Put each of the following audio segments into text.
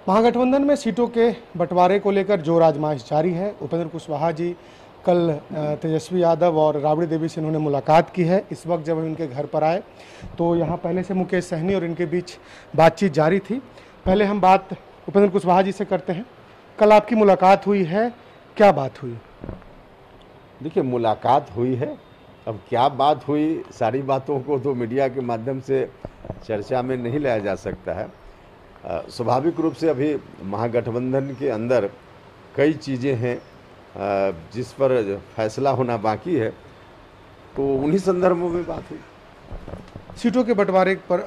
महागठबंधन में सीटों के बंटवारे को लेकर जोर आजमाइश जारी है। उपेंद्र कुशवाहा जी कल तेजस्वी यादव और राबड़ी देवी से उन्होंने मुलाकात की है। इस वक्त जब इनके घर पर आए तो यहाँ पहले से मुकेश सहनी और इनके बीच बातचीत जारी थी। पहले हम बात उपेंद्र कुशवाहा जी से करते हैं। कल आपकी मुलाकात हुई है, क्या बात हुई? देखिए, मुलाकात हुई है, अब क्या बात हुई, सारी बातों को तो मीडिया के माध्यम से चर्चा में नहीं लाया जा सकता है। स्वाभाविक रूप से अभी महागठबंधन के अंदर कई चीज़ें हैं जिस पर फैसला होना बाकी है, तो उन्हीं संदर्भों में बात हुई। सीटों के बंटवारे पर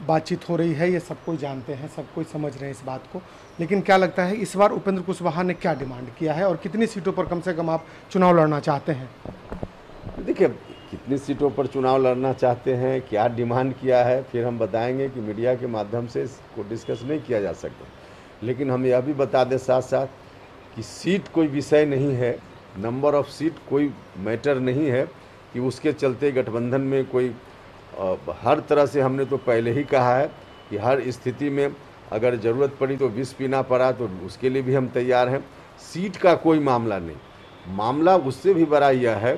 बातचीत हो रही है, ये सब कोई जानते हैं, सब कोई समझ रहे हैं इस बात को, लेकिन क्या लगता है इस बार उपेंद्र कुशवाहा ने क्या डिमांड किया है और कितनी सीटों पर कम से कम आप चुनाव लड़ना चाहते हैं? देखिए, कितनी सीटों पर चुनाव लड़ना चाहते हैं, क्या डिमांड किया है, फिर हम बताएंगे कि मीडिया के माध्यम से इसको डिस्कस नहीं किया जा सकता। लेकिन हम यह भी बता दें साथ साथ कि सीट कोई विषय नहीं है, नंबर ऑफ सीट कोई मैटर नहीं है कि उसके चलते गठबंधन में कोई हर तरह से हमने तो पहले ही कहा है कि हर स्थिति में अगर ज़रूरत पड़ी तो विष पीना पड़ा तो उसके लिए भी हम तैयार हैं। सीट का कोई मामला नहीं, मामला उससे भी बड़ा यह है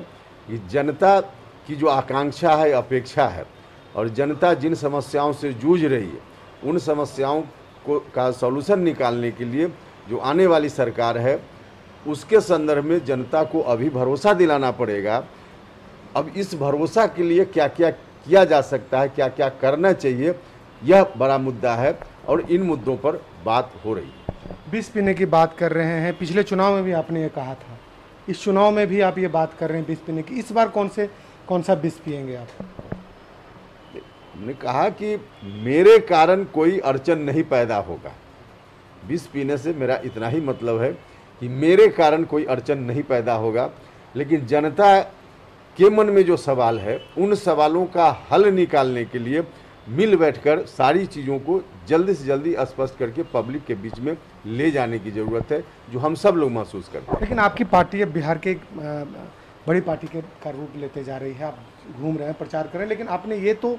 कि जनता की जो आकांक्षा है, अपेक्षा है, और जनता जिन समस्याओं से जूझ रही है उन समस्याओं को का सॉल्यूशन निकालने के लिए जो आने वाली सरकार है उसके संदर्भ में जनता को अभी भरोसा दिलाना पड़ेगा। अब इस भरोसा के लिए क्या क्या किया जा सकता है, क्या क्या करना चाहिए, यह बड़ा मुद्दा है और इन मुद्दों पर बात हो रही है। विष पीने की बात कर रहे हैं, पिछले चुनाव में भी आपने ये कहा था, इस चुनाव में भी आप ये बात कर रहे हैं विष पीने की। इस बार कौन सा विष पिएंगे आप? हमने कहा कि मेरे कारण कोई अड़चन नहीं पैदा होगा। विष पीने से मेरा इतना ही मतलब है कि मेरे कारण कोई अड़चन नहीं पैदा होगा, लेकिन जनता के मन में जो सवाल है उन सवालों का हल निकालने के लिए मिल बैठकर सारी चीज़ों को जल्दी से जल्दी स्पष्ट करके पब्लिक के बीच में ले जाने की ज़रूरत है, जो हम सब लोग महसूस करते हैं। लेकिन आपकी पार्टी अब बिहार के एक बड़ी पार्टी का रूप लेते जा रही है, आप घूम रहे हैं, प्रचार कर रहे हैं, लेकिन आपने ये तो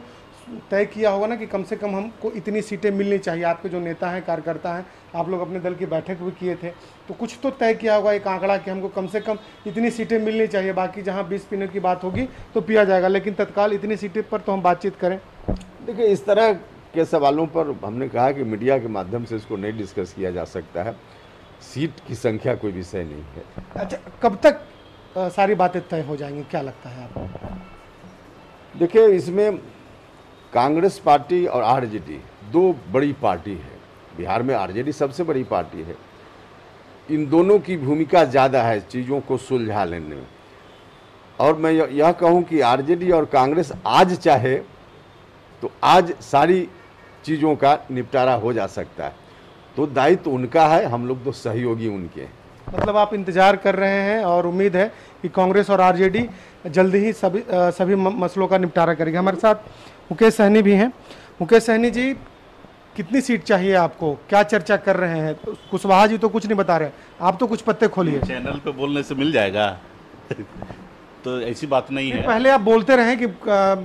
तय किया होगा ना कि कम से कम हमको इतनी सीटें मिलनी चाहिए। आपके जो नेता हैं, कार्यकर्ता हैं, आप लोग अपने दल की बैठक भी किए थे, तो कुछ तो तय किया होगा एक आंकड़ा कि हमको कम से कम इतनी सीटें मिलनी चाहिए, बाकी जहां 20 पीने की बात होगी तो पिया जाएगा, लेकिन तत्काल इतनी सीटें पर तो हम बातचीत करें। देखिए, इस तरह के सवालों पर हमने कहा कि मीडिया के माध्यम से इसको नहीं डिस्कस किया जा सकता है। सीट की संख्या कोई विषय नहीं है। अच्छा, कब तक सारी बातें तय हो जाएंगी, क्या लगता है आपको? देखिए, इसमें कांग्रेस पार्टी और आरजेडी दो बड़ी पार्टी है। बिहार में आरजेडी सबसे बड़ी पार्टी है। इन दोनों की भूमिका ज़्यादा है चीज़ों को सुलझा लेने में, और मैं यह कहूँ कि आरजेडी और कांग्रेस आज चाहे तो आज सारी चीज़ों का निपटारा हो जा सकता है, तो दायित्व उनका है, हम लोग तो सहयोगी उनके हैं। मतलब आप इंतजार कर रहे हैं और उम्मीद है कि कांग्रेस और आरजेडी जल्दी ही सभी मसलों का निपटारा करेगी। हमारे साथ मुकेश सहनी भी हैं। मुकेश सहनी जी, कितनी सीट चाहिए आपको, क्या चर्चा कर रहे हैं? कुशवाहा जी तो कुछ नहीं बता रहे, आप तो कुछ पत्ते खोलिए। चैनल पे बोलने से मिल जाएगा तो ऐसी बात नहीं है। पहले आप बोलते रहे कि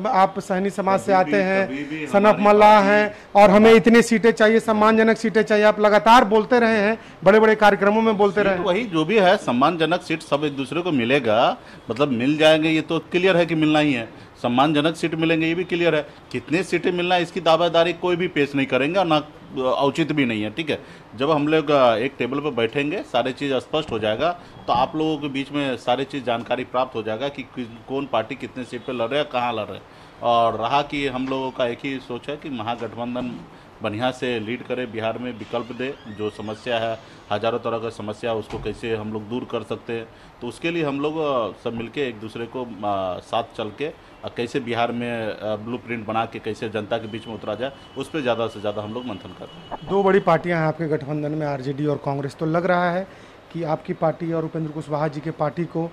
आप सहनी समाज से आते हैं, सन ऑफ मल्लाह हैं और हमें इतनी सीटें चाहिए, सम्मानजनक सीटें चाहिए, आप लगातार बोलते रहे हैं, बड़े बड़े कार्यक्रमों में बोलते रहे। वही जो भी है, सम्मानजनक सीट सब एक दूसरे को मिलेगा, मतलब मिल जाएंगे, ये तो क्लियर है कि मिलना ही है। सम्मानजनक सीट मिलेंगे ये भी क्लियर है। कितने सीटें मिलना है इसकी दावेदारी कोई भी पेश नहीं करेंगे और ना औचित भी नहीं है। ठीक है, जब हम लोग एक टेबल पर बैठेंगे सारी चीज़ स्पष्ट हो जाएगा, तो आप लोगों के बीच में सारी चीज़ जानकारी प्राप्त हो जाएगा कि कौन पार्टी कितने सीट पे लड़ रहे हैं, कहाँ लड़ रहे हैं। और रहा कि हम लोगों का एक ही सोच है कि महागठबंधन बढ़िया से लीड करे, बिहार में विकल्प दे, जो समस्या है, हज़ारों तरह का समस्या है, उसको कैसे हम लोग दूर कर सकते हैं। तो उसके लिए हम लोग सब मिलके एक दूसरे को साथ चल के कैसे बिहार में ब्लूप्रिंट बना के कैसे जनता के बीच में उतरा जाए, उस पर ज़्यादा से ज़्यादा हम लोग मंथन कर रहे हैं। दो बड़ी पार्टियां हैं आपके गठबंधन में, आरजेडी और कांग्रेस। तो लग रहा है कि आपकी पार्टी और उपेंद्र कुशवाहा जी की पार्टी को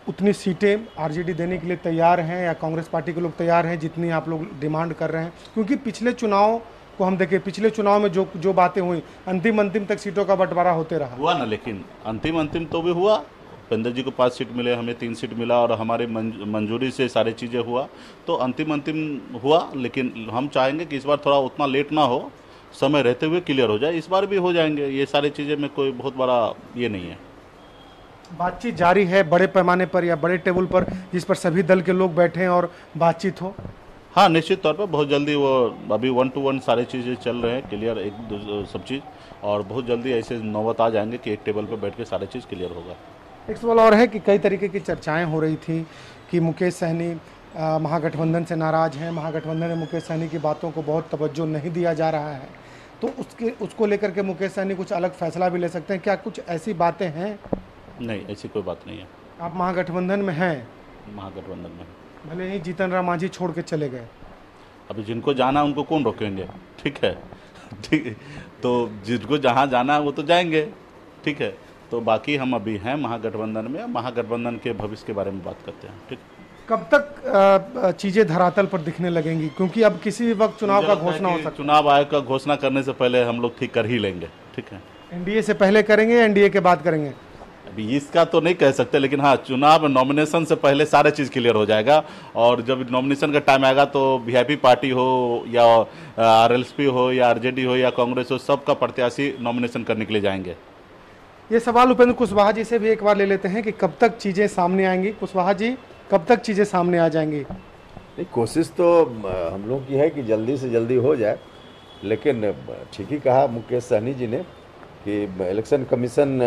उतनी सीटें आरजेडी देने के लिए तैयार हैं, या कांग्रेस पार्टी के लोग तैयार हैं जितनी आप लोग डिमांड कर रहे हैं? क्योंकि पिछले चुनाव को हम देखें, पिछले चुनाव में जो बातें हुई, अंतिम तक सीटों का बंटवारा होते रहा। हुआ ना, लेकिन अंतिम तो भी हुआ। उपेंद्र जी को 5 सीट मिले, हमें 3 सीट मिला, और हमारे मंजूरी से सारी चीज़ें हुआ, तो अंतिम हुआ। लेकिन हम चाहेंगे कि इस बार थोड़ा उतना लेट ना हो, समय रहते हुए क्लियर हो जाए। इस बार भी हो जाएंगे, ये सारी चीज़ें में कोई बहुत बड़ा ये नहीं है। बातचीत जारी है बड़े पैमाने पर या बड़े टेबल पर, जिस पर सभी दल के लोग बैठें और बातचीत हो? हाँ, निश्चित तौर पर बहुत जल्दी वो अभी 1 to 1 सारी चीज़ें चल रहे हैं क्लियर, सब चीज़, और बहुत जल्दी ऐसे नौबत आ जाएंगे कि एक टेबल पर बैठ के सारी चीज़ क्लियर होगा। एक सवाल और है कि कई तरीके की चर्चाएं हो रही थी कि मुकेश सहनी महागठबंधन से नाराज हैं, महागठबंधन में मुकेश सहनी की बातों को बहुत तवज्जो नहीं दिया जा रहा है, तो उसको लेकर के मुकेश सहनी कुछ अलग फैसला भी ले सकते हैं, क्या कुछ ऐसी बातें हैं? नहीं, ऐसी कोई बात नहीं है। आप महागठबंधन में हैं, महागठबंधन में भले ही जीतन राम मांझी छोड़ के चले गए, अभी जिनको जाना है उनको कौन रोकेंगे, ठीक है। ठीक, तो जिनको जहाँ जाना है वो तो जाएंगे, ठीक है। तो बाकी हम अभी हैं महागठबंधन में, महागठबंधन के भविष्य के बारे में बात करते हैं, ठीक। कब तक चीज़ें धरातल पर दिखने लगेंगी, क्योंकि अब किसी भी वक्त चुनाव का घोषणा हो सकता है? चुनाव आयोग का घोषणा करने से पहले हम लोग ठीक कर ही लेंगे, ठीक है। एनडीए से पहले करेंगे, एनडीए के बाद करेंगे? अभी इसका तो नहीं कह सकते, लेकिन हाँ, चुनाव नॉमिनेशन से पहले सारा चीज़ क्लियर हो जाएगा, और जब नॉमिनेशन का टाइम आएगा तो वीआईपी पार्टी हो या आरएलएसपी हो या आरजेडी हो या कांग्रेस हो, सबका प्रत्याशी नॉमिनेशन करने के लिए जाएंगे। ये सवाल उपेंद्र कुशवाहा जी से भी एक बार ले लेते हैं कि कब तक चीज़ें सामने आएंगी। कुशवाहा जी, कब तक चीज़ें सामने आ जाएंगी? नहीं, कोशिश तो हम लोग की है कि जल्दी से जल्दी हो जाए, लेकिन ठीक ही कहा मुकेश सहनी जी ने कि इलेक्शन कमीशन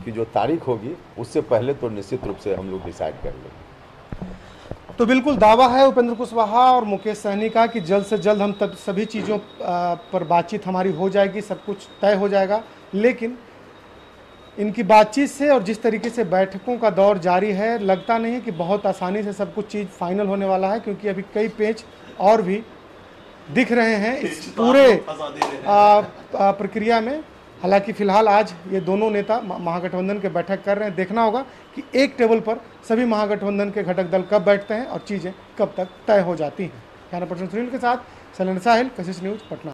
की जो तारीख होगी उससे पहले तो निश्चित रूप से हम लोग डिसाइड कर लेंगे। तो बिल्कुल दावा है उपेंद्र कुशवाहा और मुकेश सहनी का कि जल्द से जल्द हम तब सभी चीज़ों पर बातचीत हमारी हो जाएगी, सब कुछ तय हो जाएगा। लेकिन इनकी बातचीत से और जिस तरीके से बैठकों का दौर जारी है, लगता नहीं है कि बहुत आसानी से सब कुछ चीज़ फाइनल होने वाला है, क्योंकि अभी कई पेच और भी दिख रहे हैं इस पूरे प्रक्रिया में। हालांकि फिलहाल आज ये दोनों नेता महागठबंधन के बैठक कर रहे हैं, देखना होगा कि एक टेबल पर सभी महागठबंधन के घटक दल कब बैठते हैं और चीज़ें कब तक तय हो जाती हैं। कैमरा पर्सन सुनील के साथ शैलेंद्र साहिल, कशिश न्यूज़, पटना।